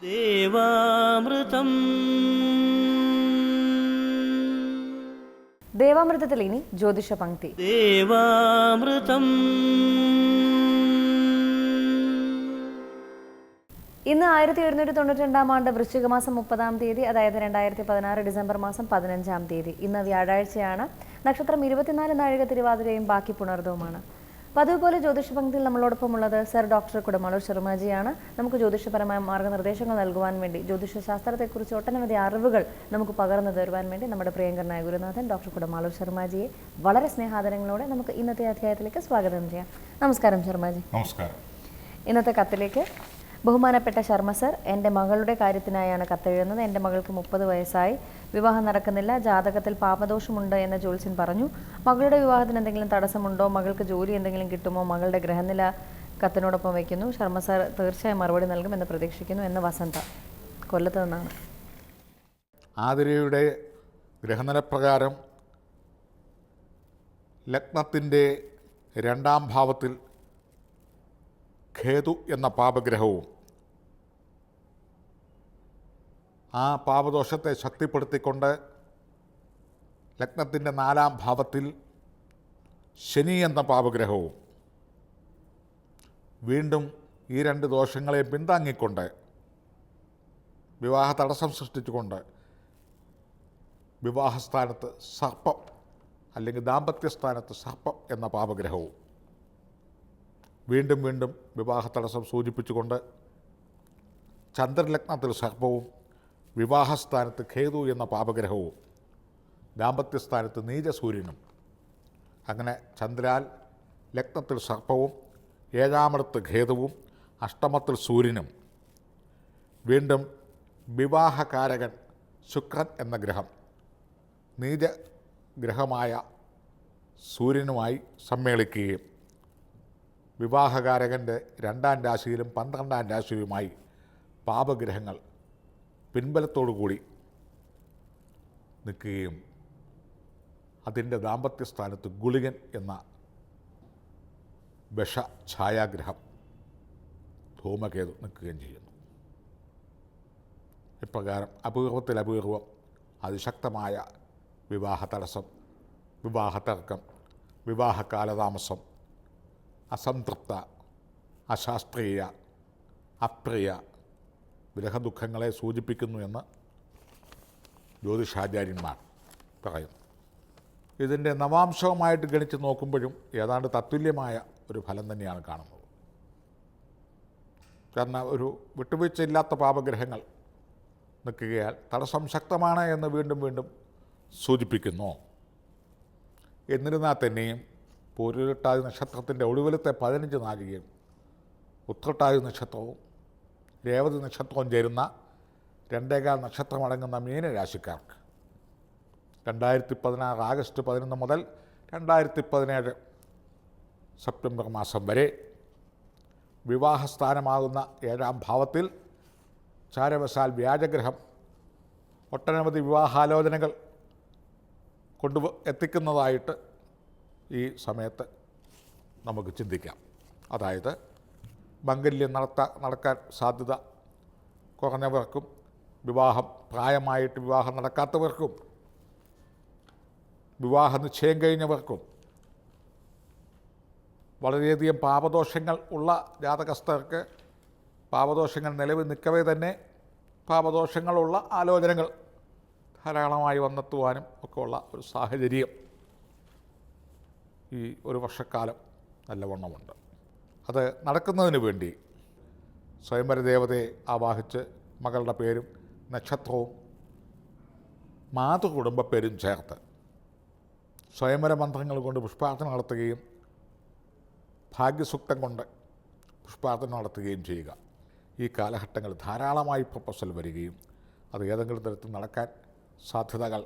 ദേവാമൃതം. ദേവാമൃതത്തിൽ ഇനി ജ്യോതിഷ പങ്ക്തി. ദേവാമൃതം. ഇന്ന് 1792 ആണ്ട് വൃശ്ചിക മാസം 30-ാം തീയതി, അതായത് 2016 ഡിസംബർ മാസം 15-ാം തീയതി. ഇന്ന് വ്യാഴാഴ്ചയാണ്. നക്ഷത്രം 24 നാഴിക തിരുവാതിരയും ബാക്കി പുണർദവുമാണ്. പതിവ് പോലെ ജ്യോതിഷ പങ്ക്തിയിൽ നമ്മളോടൊപ്പമുള്ളത് സർ ഡോക്ടർ കുടമാളൂർ ശർമാജിയാണ്. നമുക്ക് ജ്യോതിഷപരമായ മാർഗ്ഗനിർദ്ദേശങ്ങൾ നൽകുവാൻ വേണ്ടി, ജ്യോതിഷ ശാസ്ത്രത്തെക്കുറിച്ച് ഒട്ടനവധി അറിവുകൾ നമുക്ക് പകർന്നു തരുവാൻ വേണ്ടി നമ്മുടെ പ്രിയങ്കരനായ ഗുരുനാഥൻ ഡോക്ടർ കുടമാളൂർ ശർമാജിയെ വളരെ സ്നേഹാദരങ്ങളോടെ നമുക്ക് ഇന്നത്തെ അധ്യായത്തിലേക്ക് സ്വാഗതം ചെയ്യാം. നമസ്കാരം ശർമാജി. നമസ്കാരം. ഇന്നത്തെ കത്തിലേക്ക്: ബഹുമാനപ്പെട്ട ശർമ്മ സർ, എൻ്റെ മകളുടെ കാര്യത്തിനായാണ് കത്തെഴുതുന്നത്. എൻ്റെ മകൾക്ക് 30 വയസ്സായി, വിവാഹം നടക്കുന്നില്ല. ജാതകത്തിൽ പാപദോഷമുണ്ട് എന്ന് ജ്യോത്സ്യൻ പറഞ്ഞു. മകളുടെ വിവാഹത്തിന് എന്തെങ്കിലും തടസ്സമുണ്ടോ? മകൾക്ക് ജോലി എന്തെങ്കിലും കിട്ടുമോ? മകളുടെ ഗ്രഹനില കത്തിനോടൊപ്പം വയ്ക്കുന്നു. ശർമ്മ സർ തീർച്ചയായും മറുപടി നൽകുമെന്ന് പ്രതീക്ഷിക്കുന്നു എന്ന് വസന്ത കൊല്ലത്ത് നിന്നാണ്. ആതിരയുടെ ഗ്രഹനിലപ്രകാരം ലഗ്നത്തിൻ്റെ 2-ാം ഭാവത്തിൽ ഖേതു എന്ന പാപഗ്രഹവും ആ പാപദോഷത്തെ ശക്തിപ്പെടുത്തിക്കൊണ്ട് ലഗ്നത്തിൻ്റെ 4-ാം ഭാവത്തിൽ ശനി എന്ന പാപഗ്രഹവും വീണ്ടും ഈ 2 ദോഷങ്ങളെ പിന്താങ്ങിക്കൊണ്ട് വിവാഹ തടസ്സം സൃഷ്ടിച്ചുകൊണ്ട് വിവാഹസ്ഥാനത്ത് സർപ്പം അല്ലെങ്കിൽ ദാമ്പത്യസ്ഥാനത്ത് സർപ്പം എന്ന പാപഗ്രഹവും വീണ്ടും വീണ്ടും വിവാഹ തടസ്സം സൂചിപ്പിച്ചുകൊണ്ട് ചന്ദ്രലഗ്നത്തിൽ സർപ്പവും വിവാഹസ്ഥാനത്ത് ഖേതു എന്ന പാപഗ്രഹവും ദാമ്പത്യസ്ഥാനത്ത് നീചസൂര്യനും, അങ്ങനെ ചന്ദ്രാൽ ലഗ്നത്തിൽ സർപ്പവും 7-ാമിടത്ത് ഖേതുവും 8-മത്തിൽ സൂര്യനും വീണ്ടും വിവാഹകാരകൻ ശുക്രൻ എന്ന ഗ്രഹം നീചഗ്രഹമായ സൂര്യനുമായി സമ്മേളിക്കുകയും വിവാഹകാരകൻ്റെ 2-ാം രാശിയിലും 12-ാം രാശിയിലുമായി പാപഗ്രഹങ്ങൾ പിൻബലത്തോടുകൂടി നിൽക്കുകയും അതിൻ്റെ ദാമ്പത്യസ്ഥാനത്ത് ഗുളികൻ എന്ന വിഷഛായാഗ്രഹം ധൂമകേതു നിൽക്കുകയും ചെയ്യുന്നു. ഇപ്രകാരം അപൂർവത്തിൽ അപൂർവം അതിശക്തമായ വിവാഹ തടസ്സം, വിവാഹതർക്കം, വിവാഹ കാലതാമസം, അസംതൃപ്ത, അശാസ്ത്രീയ, അപ്രിയ ഗ്രഹദുഃഖങ്ങളെ സൂചിപ്പിക്കുന്നു എന്ന് ജ്യോതിഷാചാര്യന്മാർ പറയുന്നു. ഇതിൻ്റെ നവാംശവുമായിട്ട് ഗണിച്ച് നോക്കുമ്പോഴും ഏതാണ്ട് തത്തുല്യമായ ഒരു ഫലം തന്നെയാണ് കാണുന്നത്. കാരണം ഒരു വിട്ടുവീഴ്ചയില്ലാത്ത പാപഗ്രഹങ്ങൾ നിൽക്കുകയാൽ തടസ്സം ശക്തമാണ് എന്ന് വീണ്ടും വീണ്ടും സൂചിപ്പിക്കുന്നു. എന്നിരുന്നാൽ തന്നെയും പൂരുരുട്ടാതി നക്ഷത്രത്തിൻ്റെ ഒടുവിലത്തെ 15 നാഴികയും ഉത്രട്ടാതി നക്ഷത്രവും രേവതി നക്ഷത്രവും ചേരുന്ന 2-ാം നക്ഷത്രമടങ്ങുന്ന മീനരാശിക്കാർക്ക് 2016 ആഗസ്റ്റ് 11 മുതൽ 2017 സെപ്റ്റംബർ മാസം വരെ വിവാഹസ്ഥാനമാകുന്ന 7-ാം ഭാവത്തിൽ ചാരവശാൽ വ്യാജഗ്രഹം ഒട്ടനവധി വിവാഹാലോചനകൾ എത്തിക്കുന്നതായിട്ട് ഈ സമയത്ത് നമുക്ക് ചിന്തിക്കാം. അതായത് മംഗല്യം നടക്കാൻ സാധ്യത കുറഞ്ഞവർക്കും, പ്രായമായിട്ട് വിവാഹം നടക്കാത്തവർക്കും, വിവാഹ നിശ്ചയം കഴിഞ്ഞവർക്കും, വളരെയധികം പാപദോഷങ്ങൾ ഉള്ള ജാതകസ്ഥർക്ക് പാപദോഷങ്ങൾ നിലവിൽ നിൽക്കവേ തന്നെ പാപദോഷങ്ങളുള്ള ആലോചനകൾ ധാരാളമായി വന്നെത്തുവാനും ഒക്കെ ഉള്ള ഒരു സാഹചര്യം ഈ ഒരു വർഷക്കാലം നല്ലവണ്ണമുണ്ട്. അത് നടക്കുന്നതിന് വേണ്ടി സ്വയംവര ദേവതയെ ആവാഹിച്ച് മകളുടെ പേരും നക്ഷത്രവും മാതൃകുടുംബ പേരും ചേർത്ത് സ്വയംവര മന്ത്രങ്ങൾ കൊണ്ട് പുഷ്പാർച്ചന നടത്തുകയും ഭാഗ്യസൂക്തം കൊണ്ട് പുഷ്പാർച്ചന നടത്തുകയും ചെയ്യുക. ഈ കാലഘട്ടങ്ങളിൽ ധാരാളമായി പ്രൊപ്പോസൽ വരികയും അത് ഏതെങ്കിലും തരത്തിൽ നടക്കാൻ സാധ്യതകൾ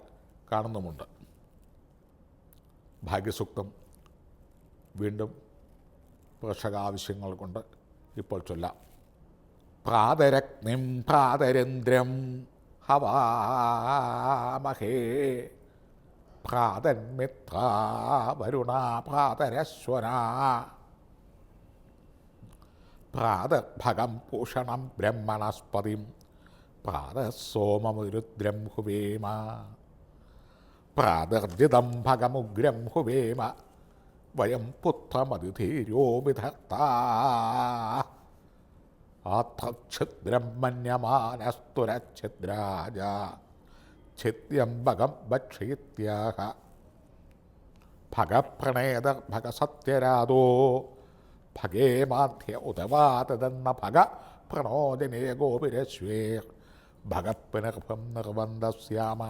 കാണുന്നുമുണ്ട്. ഭാഗ്യസൂക്തം വീണ്ടും പോഷകാവശ്യങ്ങൾ കൊണ്ട് ഇപ്പോൾ ചൊല്ലാം. പ്രാതരഗ്നിം പ്രാതരേന്ദ്രം ഹവാമഹേ പ്രാതന്മിത്ര വരുണ പ്രാതരശ്വന പ്രാതർഭകം പൂഷണം ബ്രഹ്മണസ്പതിം പ്രാതസോമമുരുദ്രം ഹുവേമ പ്രാതർജിതം ഭഗമുഗ്രം ഹുവേമ വയം പുത്രമതിധീരോ വിധർത്താ ആത്രഛിദ്രം മന്യമാനസ്തുരഛിദ്രാജ ഛിദ്യം ഭഗം ഭക്ഷീത്യാഹ ഭഗപ്രണേത ഭഗസത്യരാതോ ഭഗേ മാധ്യ ഉദവാതതെന്ന ഭഗ പ്രണോദനേ ഗോപിരശ്വേ ഭഗപ്പുനർഭം നിർബന്ധസ്യാമ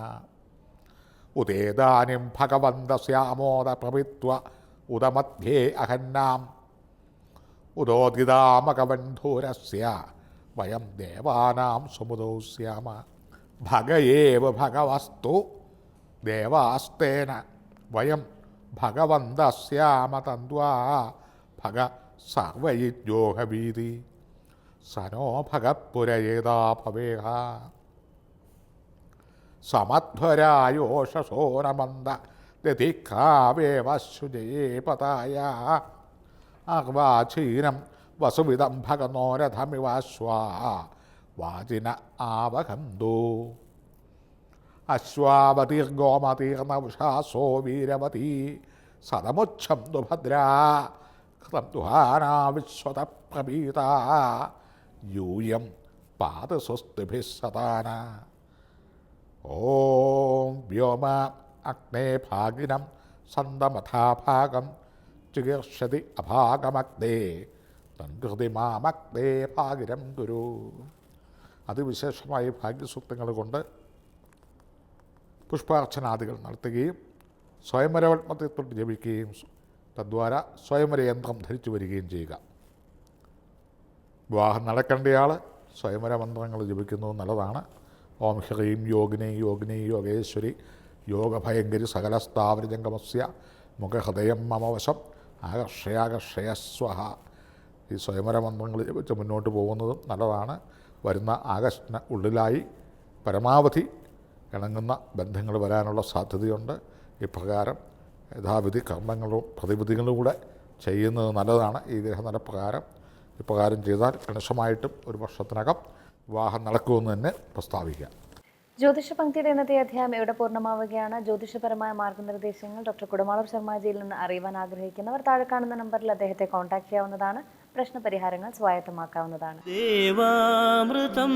ഉദേദാനിം ഭഗവന്തസ്യാമോദ പ്രവിത്വ ഉദമധ്യേ അഹന്നാം ഉദോദിതാമകബന്ധൂരസ്യ വയം ദേവാനാം സുമുദോ സ്യാമ ഭഗയേവ ഭഗവസ്തു ദേവാസ്തേന വയം ഭഗവന്തസ്യാമ തന്ത്വാ ഭഗ സർവയിജ്യോഹവീതി സനോ ഭഗപുരയേതാ ഭവേഹ സമധ്വരായോഷസോരമന്ദ ദധിക്കാവേവ ശുചയേ പതായ അർവാചീനം വസുവിധം ഭഗനോരഥമിവാശ്വാ വാചിന ആവഹന്തു അശ്വാവതീർഗോമതീർണവശാസോ വീരവതീ സദമുച്ഛം ദുഭദ്രാ കൃതം ദുഹാനാ വിശ്വത പ്രഭീത യൂയം പാദസ്വസ്തിഭിः സതാന ഓം വ്യോമ അഗ്നേ ഭാഗിനം സന്തമഥാഭാഗം ചികീർഷതി അഭാഗമഗ്നേ തൻകൃതി മാമഗ്നേ ഭാഗിരം ഗുരു. അതിവിശേഷമായി ഭാഗ്യസൂക്തങ്ങൾ കൊണ്ട് പുഷ്പാർച്ചനാദികൾ നടത്തുകയും സ്വയംവരവത്മത്തെ തൊട്ട് ജപിക്കുകയും തദ്വാര സ്വയംവരയന്ത്രം ധരിച്ചു വരികയും ചെയ്യുക. വിവാഹം നടക്കേണ്ടയാൾ സ്വയംവര മന്ത്രങ്ങൾ ജപിക്കുന്നത് നല്ലതാണ്. ഓം ഹ്രീം യോഗിനി യോഗിനി യോഗേശ്വരി യോഗഭയങ്കരി സകലസ്ഥാവരജംഗമസ്യ മുഖഹൃദയം മമവശം ആകർഷയാകർഷയ സ്വഹ. ഈ സ്വയംവര മന്ത്രങ്ങൾ ജപിച്ച് മുന്നോട്ട് പോകുന്നതും നല്ലതാണ്. വരുന്ന ആഗസ്റ്റിന് ഉള്ളിലായി പരമാവധി ഇണങ്ങുന്ന ബന്ധങ്ങൾ വരാനുള്ള സാധ്യതയുണ്ട്. ഇപ്രകാരം യഥാവിധി കർമ്മങ്ങളും പ്രതിവിധികളിലൂടെ ചെയ്യുന്നത് നല്ലതാണ്. ഈ ഗ്രഹനിലപ്രകാരം ഇപ്രകാരം ചെയ്താൽ കണിശമായിട്ടും ഒരു വർഷത്തിനകം വിവാഹം നടക്കുമെന്ന് തന്നെ പ്രസ്താവിക്കുക. ജ്യോതിഷ പങ്ക്തിയുടെ ഇന്നത്തെ അധ്യായം ഇവിടെ പൂർണ്ണമാവുകയാണ്. ജ്യോതിഷപരമായ മാർഗ്ഗനിർദ്ദേശങ്ങൾ ഡോക്ടർ കുടമാളൂർ ശർമാജിയിൽ നിന്ന് അറിയുവാൻ ആഗ്രഹിക്കുന്നവർ താഴെ കാണുന്ന നമ്പറിൽ അദ്ദേഹത്തെ കോൺടാക്ട് ചെയ്യാവുന്നതാണ്. പ്രശ്നപരിഹാരങ്ങൾ സ്വായത്തമാക്കാവുന്നതാണ്. ദേവാമൃതം